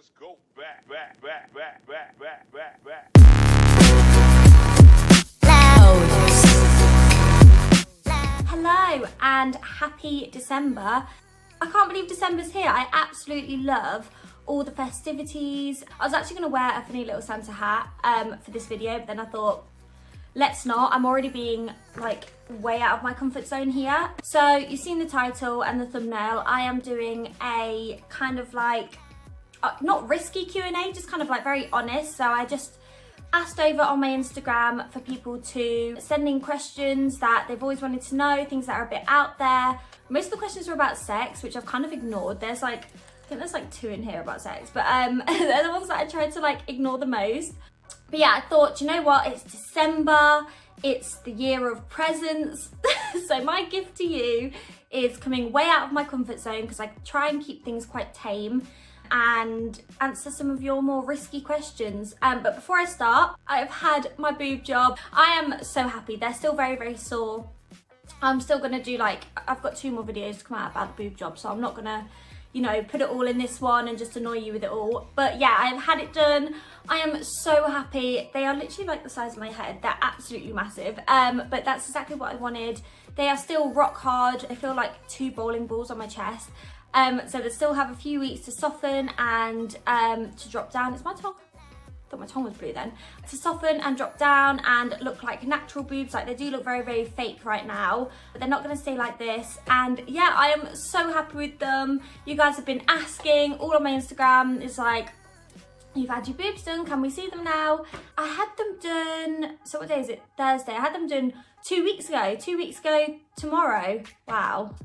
Let's go back. Hello and happy December. I can't believe December's here. I absolutely love all the festivities. I was actually going to wear a funny little Santa hat for this video, but then I thought, let's not. I'm already being like way out of my comfort zone here. So you've seen the title and the thumbnail. I am doing a kind of like, not risky Q&A, just kind of like very honest. So I just asked over on my Instagram for people to send in questions that they've always wanted to know, things that are a bit out there. Most of the questions were about sex, which I've kind of ignored. There's like, I think there's like 2 in here about sex, but they're the ones that I tried to like ignore the most. But yeah, I thought, you know what, it's December, it's the year of presents. So my gift to you is coming way out of my comfort zone, because I try and keep things quite tame and answer some of your more risky questions. But before I start, I've had my boob job. I am so happy. They're still very, very sore. I'm still gonna do like, I've got 2 more videos to come out about the boob job, so I'm not gonna, you know, put it all in this one and just annoy you with it all. But yeah, I've had it done. I am so happy. They are literally like the size of my head. They're absolutely massive. But that's exactly what I wanted. They are still rock hard. They feel like 2 bowling balls on my chest. So they still have a few weeks to soften and to drop down. It's my tongue. I thought my tongue was blue then. To soften and drop down and look like natural boobs. Like they do look very, very fake right now, but they're not gonna stay like this. And yeah, I am so happy with them. You guys have been asking all on my Instagram. It's like, you've had your boobs done, can we see them now? I had them done, so what day is it? Thursday. I had them done 2 weeks ago. 2 weeks ago tomorrow. Wow,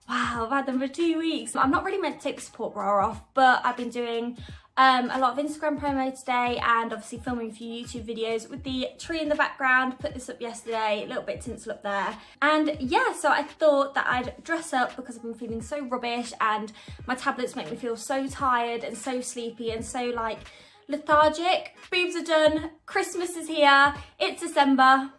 I've had them for 2 weeks. I'm not really meant to take the support bra off, but I've been doing a lot of Instagram promo today and obviously filming a few YouTube videos with the tree in the background. Put this up yesterday, a little bit tinsel up there. And yeah, so I thought that I'd dress up because I've been feeling so rubbish and my tablets make me feel so tired and so sleepy and so like lethargic. Boobs are done, Christmas is here, it's December.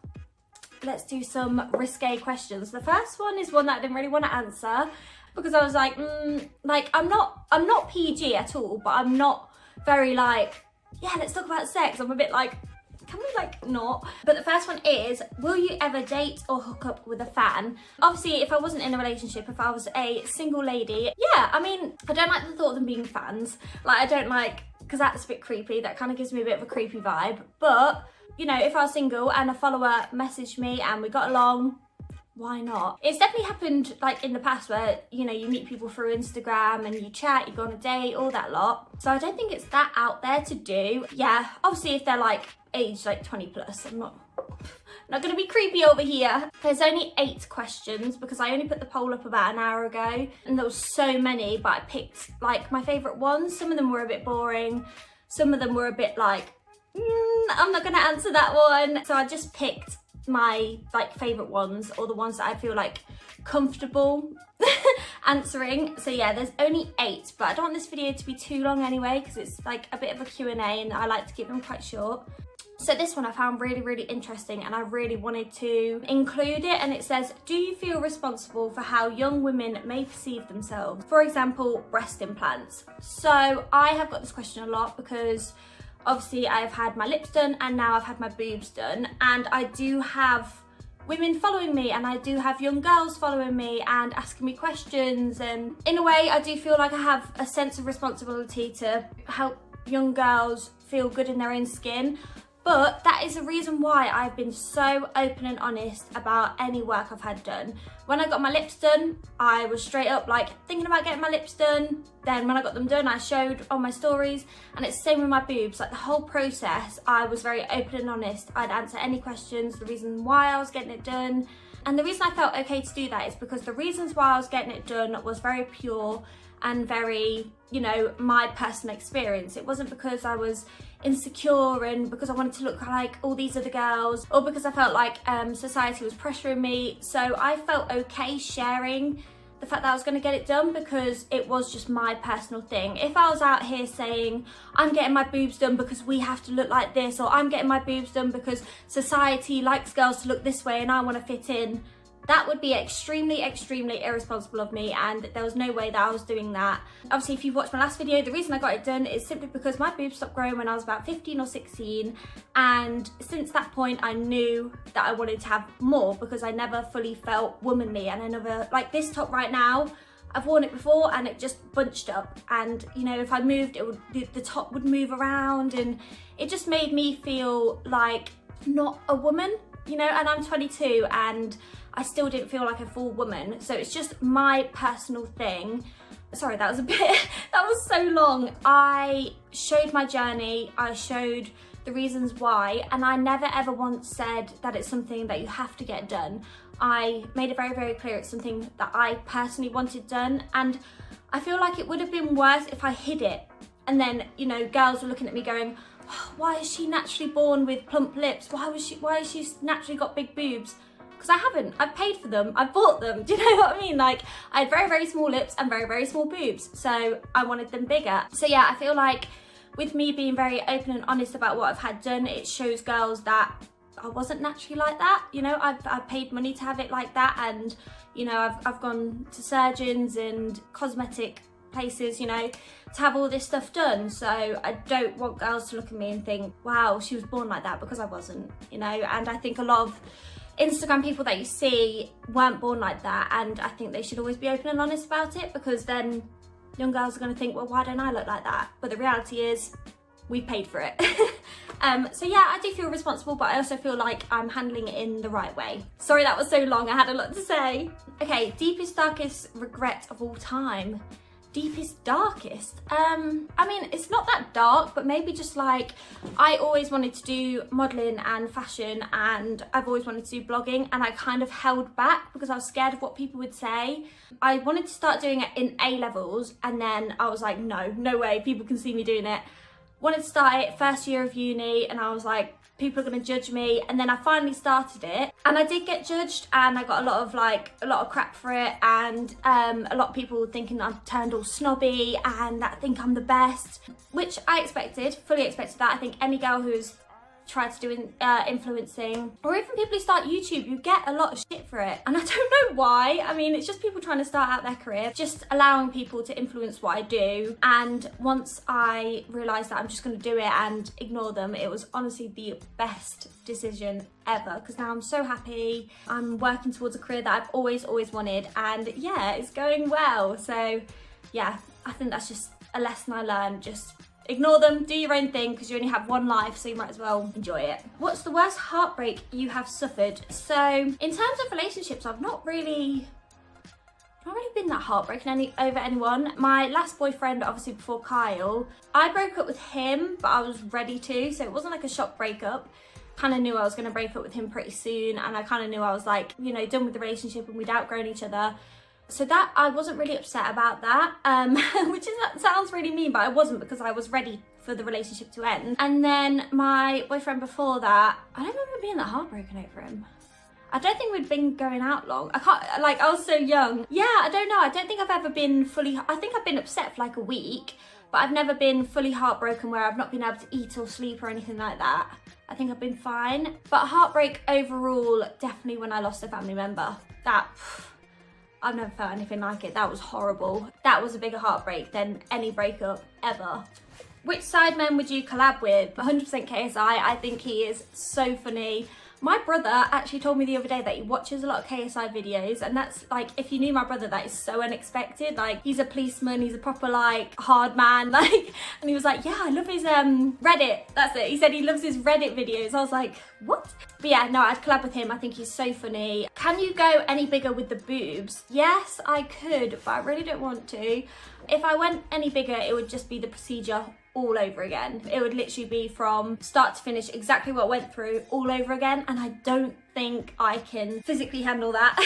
Let's do some risque questions. The first one is one that I didn't really want to answer because I was like, I'm not PG at all, but I'm not very like, yeah, let's talk about sex. I'm a bit like, can we like not? But the first one is, will you ever date or hook up with a fan? Obviously, if I wasn't in a relationship, if I was a single lady, yeah, I mean, I don't like the thought of them being fans. Like, I don't like, because that's a bit creepy. That kind of gives me a bit of a creepy vibe. But you know, if I was single and a follower messaged me and we got along, why not? It's definitely happened like in the past where, you know, you meet people through Instagram and you chat, you go on a date, all that lot. So I don't think it's that out there to do. Yeah, obviously if they're like age like 20 plus, I'm not gonna be creepy over here. There's only 8 questions because I only put the poll up about an hour ago and there was so many, but I picked like my favorite ones. Some of them were a bit boring. Some of them were a bit like, I'm not gonna answer that one. So I just picked my like favorite ones, or the ones that I feel like comfortable answering. So yeah, there's only 8, but I don't want this video to be too long anyway because it's like a bit of a Q&A and I like to keep them quite short. So this one I found really, really interesting and I really wanted to include it, and it says, do you feel responsible for how young women may perceive themselves? For example, breast implants. So I have got this question a lot because obviously I've had my lips done and now I've had my boobs done, and I do have women following me and I do have young girls following me and asking me questions, and in a way I do feel like I have a sense of responsibility to help young girls feel good in their own skin. But that is the reason why I've been so open and honest about any work I've had done. When I got my lips done, I was straight up like thinking about getting my lips done. Then when I got them done, I showed on my stories, and it's the same with my boobs. Like the whole process, I was very open and honest. I'd answer any questions, the reason why I was getting it done. And the reason I felt okay to do that is because the reasons why I was getting it done was very pure and very, you know, my personal experience. It wasn't because I was insecure and because I wanted to look like all these other girls, or because I felt like society was pressuring me. So I felt okay sharing the fact that I was going to get it done because it was just my personal thing. If I was out here saying I'm getting my boobs done because we have to look like this, or I'm getting my boobs done because society likes girls to look this way and I want to fit in, That would be extremely, extremely irresponsible of me, and there was no way that I was doing that. Obviously, if you've watched my last video, the reason I got it done is simply because my boobs stopped growing when I was about 15 or 16, and since that point I knew that I wanted to have more because I never fully felt womanly, and I never, like this top right now, I've worn it before and it just bunched up, and you know, if I moved, it would, the top would move around, and it just made me feel like not a woman, you know, and I'm 22 and I still didn't feel like a full woman. So it's just my personal thing. Sorry, that was a bit, that was so long. I showed my journey, I showed the reasons why, and I never ever once said that it's something that you have to get done. I made it very, very clear it's something that I personally wanted done, and I feel like it would have been worse if I hid it. And then, you know, girls were looking at me going, oh, why is she naturally born with plump lips? Why has she naturally got big boobs? Because I haven't. I've paid for them. I've bought them. Do you know what I mean? Like, I had very, very small lips and very, very small boobs. So I wanted them bigger. So yeah, I feel like with me being very open and honest about what I've had done, it shows girls that I wasn't naturally like that. You know, I've paid money to have it like that. And, you know, I've gone to surgeons and cosmetic places, you know, to have all this stuff done. So I don't want girls to look at me and think, wow, she was born like that, because I wasn't, you know. And I think a lot of Instagram people that you see weren't born like that, and I think they should always be open and honest about it, because then young girls are going to think, well, why don't I look like that? But the reality is we've paid for it. So yeah, I do feel responsible, but I also feel like I'm handling it in the right way. Sorry that was so long, I had a lot to say. Okay, deepest, darkest regret of all time. Deepest, darkest? I mean, it's not that dark, but maybe just like, I always wanted to do modelling and fashion, and I've always wanted to do blogging, and I kind of held back because I was scared of what people would say. I wanted to start doing it in A-levels, and then I was like, no way, people can see me doing it. Wanted to start it first year of uni, and I was like, people are going to judge me. And then I finally started it, and I did get judged, and I got a lot of crap for it, and a lot of people thinking I've turned all snobby and that think I'm the best, which I expected, fully expected that. I think any girl who's tried to do influencing, or even people who start YouTube, you get a lot of shit for it, and I don't know why. I mean, it's just people trying to start out their career, just allowing people to influence what I do. And once I realised that I'm just going to do it and ignore them, it was honestly the best decision ever, because now I'm so happy. I'm working towards a career that I've always wanted, and yeah, it's going well. So yeah, I think that's just a lesson I learned. Just ignore them, do your own thing, because you only have one life, so you might as well enjoy it. What's the worst heartbreak you have suffered? So in terms of relationships, I've not really been that heartbroken over anyone. My last boyfriend, obviously before Kyle, I broke up with him, but I was ready to, so it wasn't like a shock breakup. Kind of knew I was going to break up with him pretty soon, and I kind of knew I was like, you know, done with the relationship, and we'd outgrown each other. So that, I wasn't really upset about that, which sounds really mean, but I wasn't, because I was ready for the relationship to end. And then my boyfriend before that, I don't remember being that heartbroken over him. I don't think we'd been going out long. I was so young. Yeah, I don't know. I don't think I've ever been fully, I think I've been upset for like a week, but I've never been fully heartbroken where I've not been able to eat or sleep or anything like that. I think I've been fine. But heartbreak overall, definitely when I lost a family member. I've never felt anything like it. That was horrible. That was a bigger heartbreak than any breakup ever. Which sidemen would you collab with? 100% KSI. I think he is so funny. My brother actually told me the other day that he watches a lot of KSI videos, and that's like, if you knew my brother, that is so unexpected. Like, he's a policeman, he's a proper like hard man, like, and he was like, yeah, I love his Reddit. That's it. He said he loves his Reddit videos. I was like, what? But yeah, no, I'd collab with him. I think he's so funny. Can you go any bigger with the boobs? Yes, I could, but I really don't want to. If I went any bigger, it would just be the procedure all over again. It would literally be from start to finish, exactly what I went through all over again, and I don't think I can physically handle that.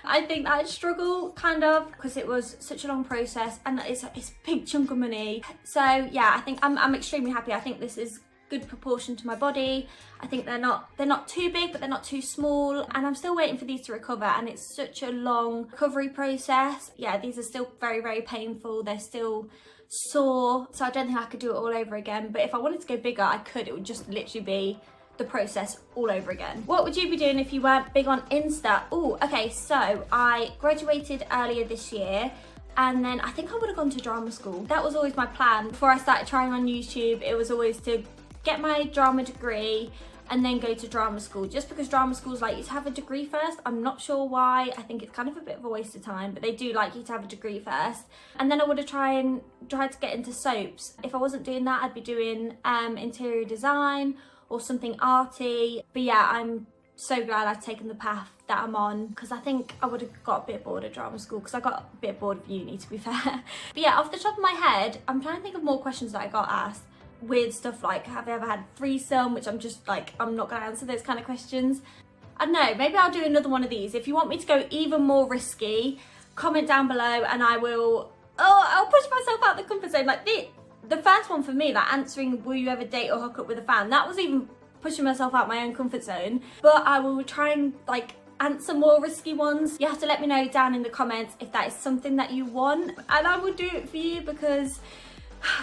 I think that I'd struggle, kind of, because it was such a long process, and it's a big chunk of money. So yeah, I think I'm extremely happy. I think this is good proportion to my body. I think they're not too big, but they're not too small, and I'm still waiting for these to recover, and it's such a long recovery process. Yeah, these are still very, very painful. They're still sore, so I don't think I could do it all over again. But if I wanted to go bigger, I could. It would just literally be the process all over again. What would you be doing if you weren't big on Insta? Oh, okay, so I graduated earlier this year, and then I think I would have gone to drama school. That was always my plan. Before I started trying on YouTube, it was always to get my drama degree and then go to drama school, just because drama schools like you to have a degree first. I'm not sure why. I think it's kind of a bit of a waste of time, but they do like you to have a degree first. And then I would have tried to get into soaps. If I wasn't doing that, I'd be doing interior design or something arty. But yeah, I'm so glad I've taken the path that I'm on, because I think I would have got a bit bored of drama school, because I got a bit bored of uni, to be fair. But yeah, off the top of my head, I'm trying to think of more questions that I got asked. Weird stuff like, have you ever had threesome, which I'm just like, I'm not gonna answer those kind of questions. I don't know, maybe I'll do another one of these. If you want me to go even more risky, comment down below and I'll push myself out the comfort zone. Like the first one for me, like answering will you ever date or hook up with a fan, that was even pushing myself out my own comfort zone. But I will try and like answer more risky ones. You have to let me know down in the comments if that is something that you want, and I will do it for you, because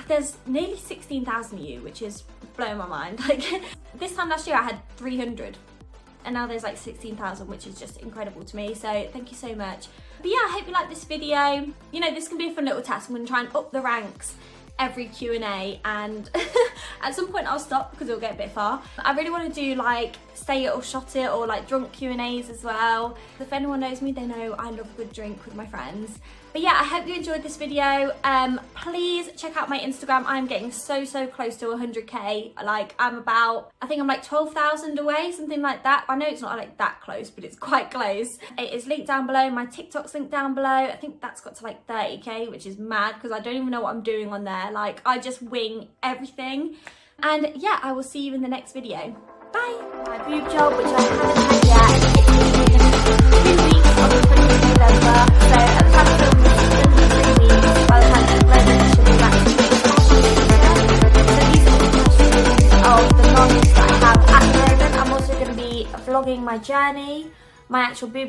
there's nearly 16,000 of you, which is blowing my mind. Like this time last year I had 300 and now there's like 16,000, which is just incredible to me, so thank you so much. But yeah, I hope you like this video. You know, this can be a fun little task. I'm going to try and up the ranks every Q&A, and at some point I'll stop because it'll get a bit far. I really want to do like say it or shot it, or like drunk Q&As as well. If anyone knows me, they know I love a good drink with my friends. But yeah, I hope you enjoyed this video. Please check out my Instagram. I'm getting so close to 100k. Like I think I'm like 12,000 away, something like that. I know it's not like that close, but it's quite close. It is linked down below. My TikTok's linked down below. I think that's got to like 30k, which is mad because I don't even know what I'm doing on there. Like I just wing everything. And yeah, I will see you in the next video. Bye. My boob job, which I haven't had yet. It's in 2 weeks on the 20th of November. So at the time of filming this, it's going to be 3 weeks. By the time it's uploaded, it should be back to 2 weeks. So these are the questions of the longest that I have at the moment. I'm also going to be vlogging my journey, my actual boob